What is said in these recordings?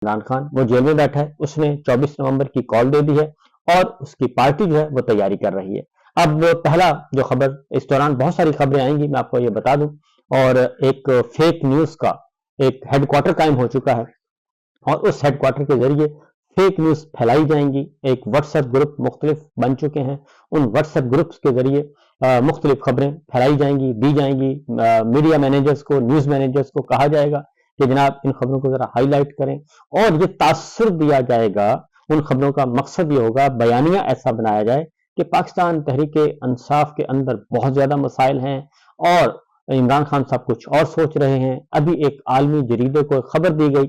عمران خان وہ جیل میں بیٹھا ہے، اس نے 24 نومبر کی کال دے دی ہے اور اس کی پارٹی جو ہے وہ تیاری کر رہی ہے۔ اب پہلا جو خبر، اس دوران بہت ساری خبریں آئیں گی، میں آپ کو یہ بتا دوں، اور ایک فیک نیوز کا ایک ہیڈ کوارٹر قائم ہو چکا ہے اور اس ہیڈ کوارٹر کے ذریعے فیک نیوز پھیلائی جائیں گی۔ ایک واٹس ایپ گروپ مختلف بن چکے ہیں، ان واٹس ایپ گروپس کے ذریعے مختلف خبریں پھیلائی جائیں گی، دی جائیں گی۔ میڈیا مینیجرز کو، نیوز مینیجرز کو کہا جائے گا کہ جناب ان خبروں کو ذرا ہائی لائٹ کریں، اور یہ تاثر دیا جائے گا۔ ان خبروں کا مقصد یہ ہوگا، بیانیہ ایسا بنایا جائے کہ پاکستان تحریک انصاف کے اندر بہت زیادہ مسائل ہیں اور عمران خان صاحب کچھ اور سوچ رہے ہیں۔ ابھی ایک عالمی جریدے کو خبر دی گئی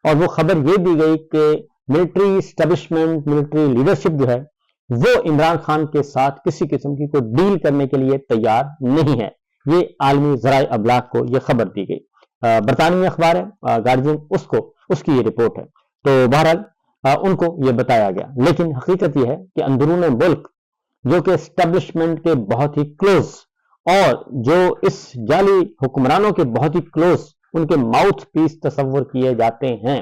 اور وہ خبر یہ دی گئی کہ ملٹری اسٹیبلشمنٹ، ملٹری لیڈرشپ جو ہے وہ عمران خان کے ساتھ کسی قسم کی کوئی ڈیل کرنے کے لیے تیار نہیں ہے۔ یہ عالمی ذرائع ابلاغ کو یہ خبر دی گئی۔ برطانوی اخبار ہے گارجین، اس کی یہ رپورٹ ہے۔ تو بہرحال ان کو یہ بتایا گیا، لیکن حقیقت یہ ہے کہ اندرون ملک جو کہ اسٹیبلشمنٹ کے بہت ہی کلوز اور جو اس جعلی حکمرانوں کے بہت ہی کلوز ان کے ماؤتھ پیس تصور کیے جاتے ہیں،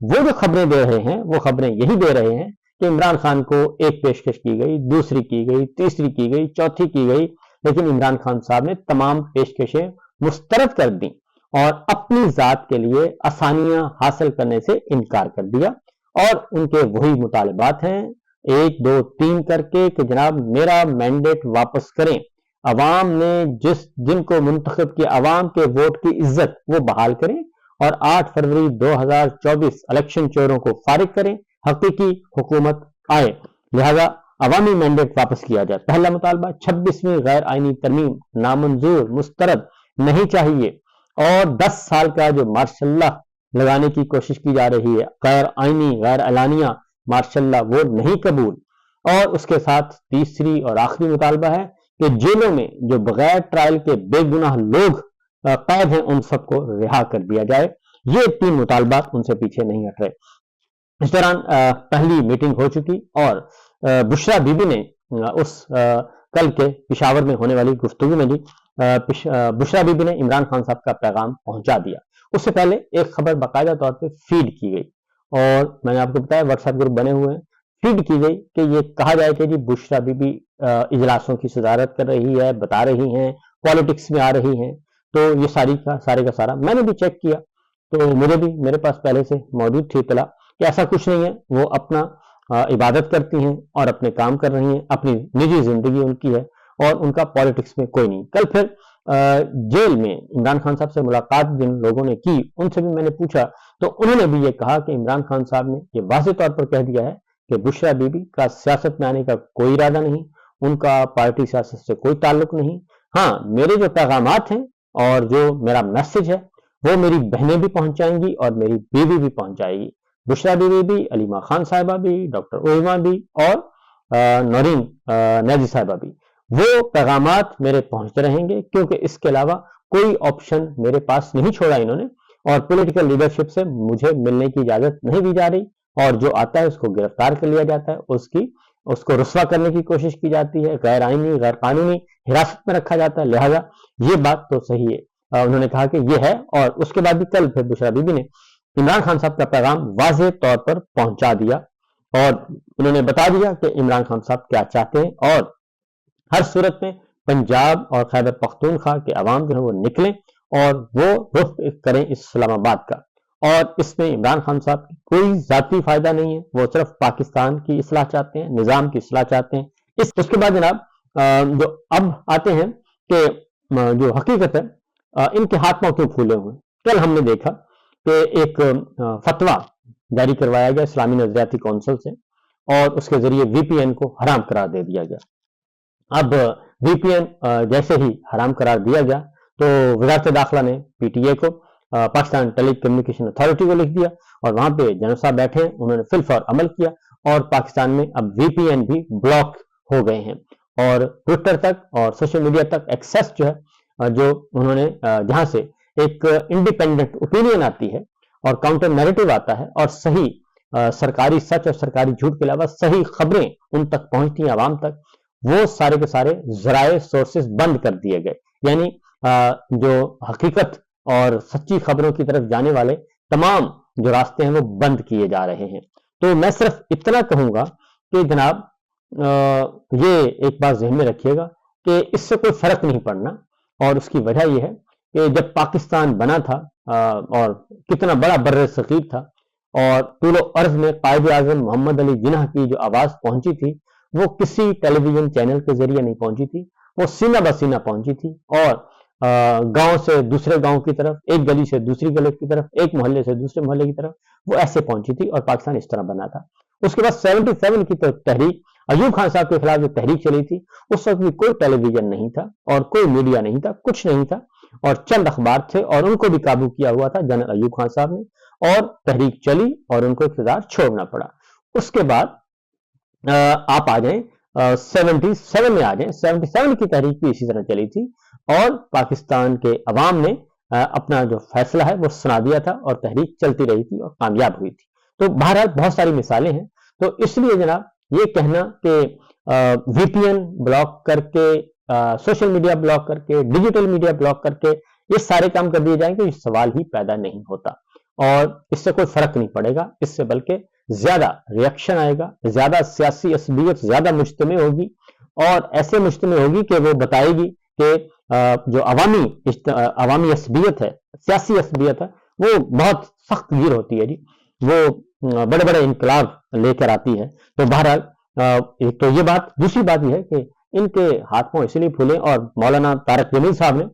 وہ جو خبریں دے رہے ہیں وہ خبریں یہی دے رہے ہیں کہ عمران خان کو ایک پیشکش کی گئی، دوسری کی گئی، تیسری کی گئی، چوتھی کی گئی، لیکن عمران خان صاحب نے تمام پیشکشیں مسترد کر دیں اور اپنی ذات کے لیے آسانیاں حاصل کرنے سے انکار کر دیا۔ اور ان کے وہی مطالبات ہیں 1 2 3 کر کے کہ جناب میرا مینڈیٹ واپس کریں، عوام نے جن کو منتخب کیا، عوام کے ووٹ کی عزت وہ بحال کریں، اور 8 فروری 2024 الیکشن چوروں کو فارغ کریں، حقیقی حکومت آئے، لہذا عوامی مینڈیٹ واپس کیا جائے۔ پہلا مطالبہ 26ویں غیر آئینی ترمیم نامنظور، مسترد نہیں چاہیے، اور 10 سال کا جو مارشل لاء لگانے کی کوشش کی جا رہی ہے، غیر آئینی، غیر اعلانیہ مارشل لاء، وہ نہیں قبول۔ اور اس کے ساتھ تیسری اور آخری مطالبہ ہے کہ جیلوں میں جو بغیر ٹرائل کے بے گناہ لوگ قید ہیں ان سب کو رہا کر دیا جائے۔ یہ 3 مطالبات ان سے پیچھے نہیں ہٹ رہے۔ اس دوران پہلی میٹنگ ہو چکی اور بشرا بی بی نے اس کل کے پشاور میں ہونے والی گفتگو میں بشرا بی بی نے عمران خان صاحب کا پیغام پہنچا دیا۔ اس سے پہلے ایک خبر باقاعدہ طور پہ فیڈ کی گئی اور میں نے آپ کو بتایا واٹس ایپ گروپ بنے ہوئے ہیں، فیڈ کی گئی کہ یہ کہا جائے کہ جی بشرا بی بی اجلاسوں کی صدارت کر رہی ہے، بتا رہی ہیں، پالیٹکس میں آ رہی ہیں۔ تو یہ سارے کا سارا میں نے بھی چیک کیا، تو میرے پاس پہلے سے موجود تھی اطلاع کہ ایسا کچھ نہیں ہے، وہ اپنا عبادت کرتی ہیں اور اپنے کام کر رہی ہیں، اپنی نجی زندگی ان کی ہے اور ان کا پالیٹکس میں کوئی نہیں۔ کل پھر جیل میں عمران خان صاحب سے ملاقات جن لوگوں نے کی ان سے بھی میں نے پوچھا تو انہوں نے بھی یہ کہا کہ عمران خان صاحب نے یہ واضح طور پر کہہ دیا ہے کہ بشرا بی بی کا سیاست میں آنے کا کوئی ارادہ نہیں، ان کا پارٹی سیاست سے کوئی تعلق نہیں۔ ہاں، میرے جو پیغامات ہیں اور جو میرا میسج ہے وہ میری بہنیں بھی پہنچائیں گی اور میری بیوی بھی پہنچائے گی، بشرا بیوی بھی، علیمہ خان صاحبہ بھی، ڈاکٹر اوہیما بھی اور نورین نیازی صاحبہ بھی۔ وہ پیغامات میرے پہنچتے رہیں گے کیونکہ اس کے علاوہ کوئی آپشن میرے پاس نہیں چھوڑا انہوں نے، اور پولیٹیکل لیڈرشپ سے مجھے ملنے کی اجازت نہیں دی جا رہی، اور جو آتا ہے اس کو گرفتار کر لیا جاتا ہے، اس کو رسوا کرنے کی کوشش کی جاتی ہے، غیر آئینی، غیر قانونی حراست میں رکھا جاتا ہے، لہذا یہ بات تو صحیح ہے۔ انہوں نے کہا کہ یہ ہے، اور اس کے بعد بھی کل پھر بشرا بی بی نے عمران خان صاحب کا پیغام واضح طور پر پہنچا دیا اور انہوں نے بتا دیا کہ عمران خان صاحب کیا چاہتے ہیں، اور ہر صورت میں پنجاب اور خیبر پختونخوا کے عوام جو ہے وہ نکلیں اور وہ رخ کریں اسلام آباد کا، اور اس میں عمران خان صاحب کی کوئی ذاتی فائدہ نہیں ہے، وہ صرف پاکستان کی اصلاح چاہتے ہیں، نظام کی اصلاح چاہتے ہیں۔ اس کے بعد جناب جو اب آتے ہیں کہ جو حقیقت ہے ان کے ہاتھ پاؤں کیوں پھولے ہوئے۔ کل ہم نے دیکھا کہ ایک فتویٰ جاری کروایا گیا اسلامی نظریاتی کونسل سے اور اس کے ذریعے وی پی این کو حرام قرار دے دیا گیا۔ اب وی پی این جیسے ہی حرام قرار دیا گیا تو وزارت داخلہ نے پی ٹی اے کو، پاکستان ٹیلی کمیونیکیشن اتھارٹی کو لکھ دیا اور وہاں پہ جنرل صاحب بیٹھے ہیں، انہوں نے فل فور عمل کیا اور پاکستان میں اب وی پی این بھی بلاک ہو گئے ہیں اور ٹویٹر تک اور سوشل میڈیا تک ایکسیس جو ہے، جو انہوں نے جہاں سے ایک انڈیپینڈنٹ اوپینین آتی ہے اور کاؤنٹر نیریٹو آتا ہے اور صحیح سرکاری سچ اور سرکاری جھوٹ کے علاوہ صحیح خبریں ان تک پہنچتی ہیں عوام تک، وہ سارے کے سارے ذرائع سورسز بند کر دیے گئے۔ یعنی جو حقیقت اور سچی خبروں کی طرف جانے والے تمام جو راستے ہیں وہ بند کیے جا رہے ہیں۔ تو میں صرف اتنا کہوں گا کہ جناب یہ ایک بات ذہن میں رکھیے گا کہ اس سے کوئی فرق نہیں پڑنا، اور اس کی وجہ یہ ہے کہ جب پاکستان بنا تھا اور کتنا بڑا بر صغیر تھا، اور طول و عرض میں قائد اعظم محمد علی جناح کی جو آواز پہنچی تھی وہ کسی ٹیلی ویژن چینل کے ذریعے نہیں پہنچی تھی، وہ سینہ بسینہ پہنچی تھی، اور گاؤں سے دوسرے گاؤں کی طرف، ایک گلی سے دوسری گلی کی طرف، ایک محلے سے دوسرے محلے کی طرف وہ ایسے پہنچی تھی، اور پاکستان اس طرح بنا تھا۔ اس کے بعد 77 کی تحریک، ایوب خان صاحب کے خلاف جو تحریک چلی تھی، اس وقت بھی کوئی ٹیلی ویژن نہیں تھا اور کوئی میڈیا نہیں تھا، کچھ نہیں تھا، اور چند اخبار تھے، اور ان کو بھی قابو کیا ہوا تھا جنرل ایوب خان صاحب نے، اور تحریک چلی اور ان کو اقتدار چھوڑنا پڑا۔ اس کے بعد آپ آ جائیں 77 میں آ جائیں، 77 کی تحریک بھی اسی طرح چلی تھی، اور پاکستان کے عوام نے اپنا جو فیصلہ ہے وہ سنا دیا تھا، اور تحریک چلتی رہی تھی اور کامیاب ہوئی تھی۔ تو بہرحال بہت ساری مثالیں ہیں، تو اس لیے جناب یہ کہنا کہ وی پی این بلاک کر کے، سوشل میڈیا بلاک کر کے، ڈیجیٹل میڈیا بلاک کر کے یہ سارے کام کر دیے جائیں گے، یہ سوال ہی پیدا نہیں ہوتا، اور اس سے کوئی فرق نہیں پڑے گا، اس سے بلکہ زیادہ ریاکشن آئے گا، زیادہ سیاسی عصبیت زیادہ مجتمع ہوگی، اور ایسے مجتمع ہوگی کہ وہ بتائے گی کہ جو عوامی عصبیت ہے، سیاسی عصبیت ہے، وہ بہت سخت گیر ہوتی ہے جی، وہ بڑے بڑے انقلاب لے کر آتی ہے۔ تو بہرحال ایک تو یہ بات، دوسری بات یہ ہے کہ ان کے ہاتھ پاؤں اس لیے پھولے، اور مولانا طارق جمیل صاحب نے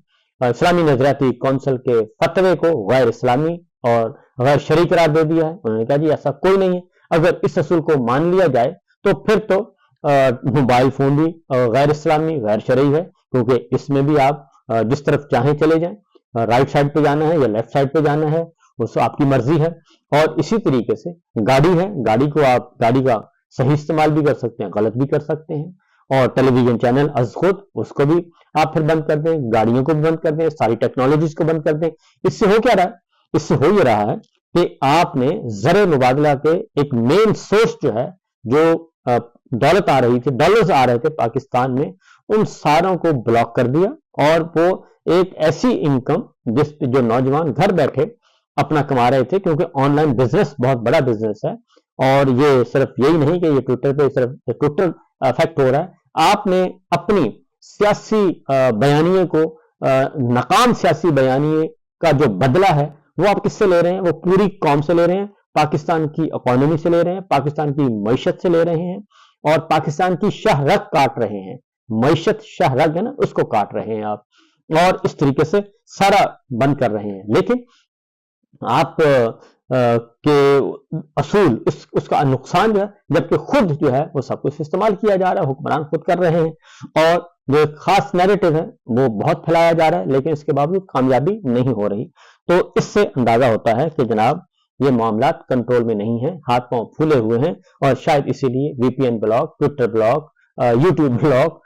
اسلامی نظریاتی کونسل کے فتوے کو غیر اسلامی اور غیر شرعی قرار دے دیا ہے۔ انہوں نے کہا جی ایسا کوئی نہیں ہے، اگر اس اصول کو مان لیا جائے تو پھر تو موبائل فون بھی غیر اسلامی، غیر شرعی ہے، کیونکہ اس میں بھی آپ جس طرف چاہیں چلے جائیں، رائٹ سائڈ پہ جانا ہے یا لیفٹ سائڈ پہ جانا ہے، اس آپ کی مرضی ہے۔ اور اسی طریقے سے گاڑی ہے، گاڑی کو آپ گاڑی کا صحیح استعمال بھی کر سکتے ہیں، غلط بھی کر سکتے ہیں، اور ٹیلی ویژن چینل از خود اس کو بھی آپ پھر بند کر دیں، گاڑیوں کو بھی بند کر دیں، ساری ٹیکنالوجیز کو بند کر دیں۔ اس سے ہو کیا رہا ہے؟ اس سے ہو یہ رہا ہے کہ آپ نے زر مبادلہ کے ایک مین سورس جو ہے، جو دولت آ رہی تھی، ڈالرز آ رہے تھے پاکستان میں، ان ساروں کو بلاک کر دیا، اور وہ ایک ایسی انکم جس پہ جو نوجوان گھر بیٹھے اپنا کما رہے تھے، کیونکہ آن لائن بزنس بہت بڑا بزنس ہے، اور یہ صرف یہی نہیں کہ یہ ٹویٹر پہ صرف ٹویٹر افیکٹ ہو رہا ہے، آپ نے اپنی سیاسی بیانیے کو، ناکام سیاسی بیانیے کا جو بدلہ ہے وہ آپ کس سے لے رہے ہیں؟ وہ پوری قوم سے لے رہے ہیں، پاکستان کی اکانومی سے لے رہے ہیں، پاکستان کی معیشت سے لے رہے ہیں، اور پاکستان کی شاہ رگ کاٹ رہے ہیں، معیشت شاہ رگ ہے نا، اس کو کاٹ رہے ہیں آپ، اور اس طریقے سے سارا بند کر رہے ہیں۔ لیکن آپ کے اصول اس کا نقصان جو ہے، جبکہ خود جو ہے وہ سب کچھ استعمال کیا جا رہا ہے، حکمران خود کر رہے ہیں، اور جو ایک خاص نیریٹو ہے وہ بہت پھیلایا جا رہا ہے، لیکن اس کے باوجود کامیابی نہیں ہو رہی۔ تو اس سے اندازہ ہوتا ہے کہ جناب یہ معاملات کنٹرول میں نہیں ہیں، ہاتھ پاؤں پھولے ہوئے ہیں، اور شاید اسی لیے V P N block, Twitter block, YouTube block,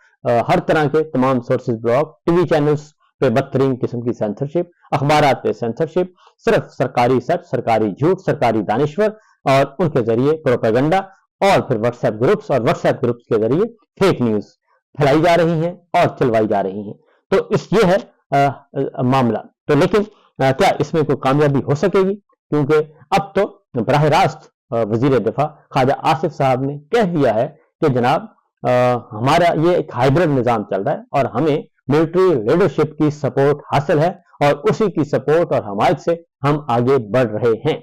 ہر طرح کے تمام sources block, T V channels پہ بدترین قسم کی سینسرشپ، اخبارات پہ سینسرشپ، صرف سرکاری سچ، سرکاری جھوٹ، سرکاری دانشور، اور ان کے ذریعے پروپیگنڈا، اور پھر واٹس ایپ گروپس، اور واٹس ایپ گروپس کے ذریعے فیک نیوز پھیلائی جا رہی ہیں اور چلوائی جا رہی ہیں۔ تو یہ ہے معاملہ۔ تو لیکن کیا اس میں کوئی کامیابی ہو سکے گی؟ کیونکہ اب تو براہ راست وزیر دفاع خواجہ آصف صاحب نے کہہ دیا ہے کہ جناب ہمارا یہ ایک ہائیبرڈ نظام چل رہا ہے، اور ہمیں ملٹری لیڈرشپ کی سپورٹ حاصل ہے، اور اسی کی سپورٹ اور حمایت سے ہم آگے بڑھ رہے ہیں،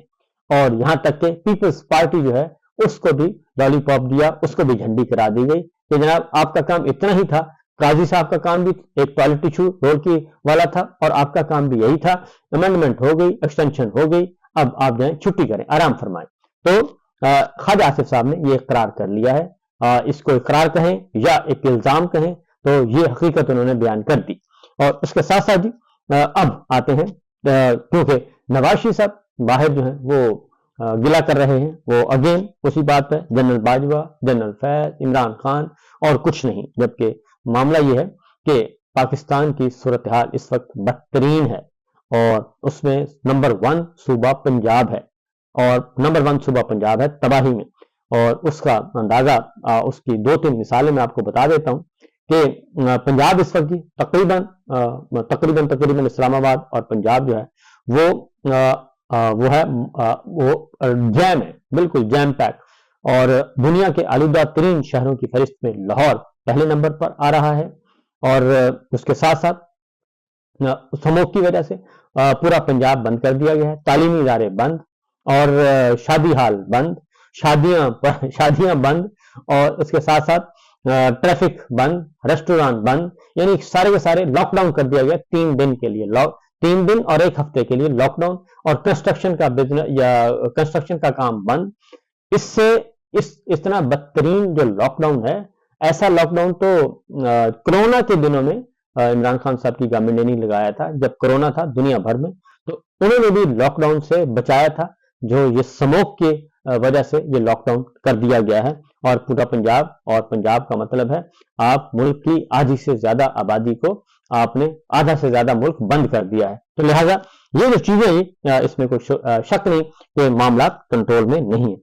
اور یہاں تک کہ پیپلز پارٹی جو ہے اس کو بھی لالی پاپ دیا، اس کو بھی جھنڈی کرا دی گئی کہ جناب آپ کا کام اتنا ہی تھا، قاضی صاحب کا کام بھی ایک ٹوائلٹ ٹیشو رول کی والا تھا، اور آپ کا کام بھی یہی تھا، امینڈمنٹ ہو گئی، ایکسٹینشن ہو گئی، اب آپ جائیں چھٹی کریں، آرام فرمائیں۔ تو خواجہ آصف صاحب نے یہ اقرار کر لیا ہے، اس کو اقرار کہیں یا ایک الزام کہیں، تو یہ حقیقت انہوں نے بیان کر دی۔ اور اس کے ساتھ ساتھ جی اب آتے ہیں، کیونکہ نواز شریف صاحب باہر جو ہیں وہ گلہ کر رہے ہیں، وہ اگین اسی بات پہ، جنرل باجوہ، جنرل فیض، عمران خان اور کچھ نہیں، جبکہ معاملہ یہ ہے کہ پاکستان کی صورتحال اس وقت بدترین ہے، اور اس میں نمبر 1 صوبہ پنجاب ہے، اور نمبر 1 صوبہ پنجاب ہے تباہی میں، اور اس کا اندازہ اس کی 2-3 مثالیں میں آپ کو بتا دیتا ہوں کہ پنجاب اس وقت تقریباً اسلام آباد اور پنجاب جو ہے وہ وہ ہے وہ جیم ہے، بالکل جیم پیک، اور دنیا کے آلودہ ترین شہروں کی فہرست میں لاہور پہلے نمبر پر آ رہا ہے، اور اس کے ساتھ ساتھ سموگ کی وجہ سے پورا پنجاب بند کر دیا گیا ہے، تعلیمی ادارے بند، اور شادی ہال بند، شادیاں بند، اور اس کے ساتھ ساتھ ٹریفک بند، ریسٹوران بند، یعنی سارے کے سارے لاک ڈاؤن کر دیا گیا 3 دن کے لیے، 3 دن اور 1 ہفتے کے لیے لاک ڈاؤن، اور کنسٹرکشن کا بزنس یا کنسٹرکشن کا کام بند۔ اس سے اتنا بدترین جو لاک ڈاؤن ہے، ایسا لاک ڈاؤن تو کرونا کے دنوں میں عمران خان صاحب کی گورنمنٹ نے نہیں لگایا تھا، جب کرونا تھا دنیا بھر میں، تو انہوں نے بھی لاک ڈاؤن سے بچایا تھا، جو یہ سموگ کے وجہ سے یہ لاک ڈاؤن کر دیا گیا ہے، اور پورا پنجاب، اور پنجاب کا مطلب ہے آپ ملک کی آدھی سے زیادہ آبادی کو آپ نے آدھا سے زیادہ ملک بند کر دیا ہے، تو لہٰذا یہ جو چیزیں اس میں کوئی شک نہیں کہ معاملات کنٹرول میں نہیں ہے۔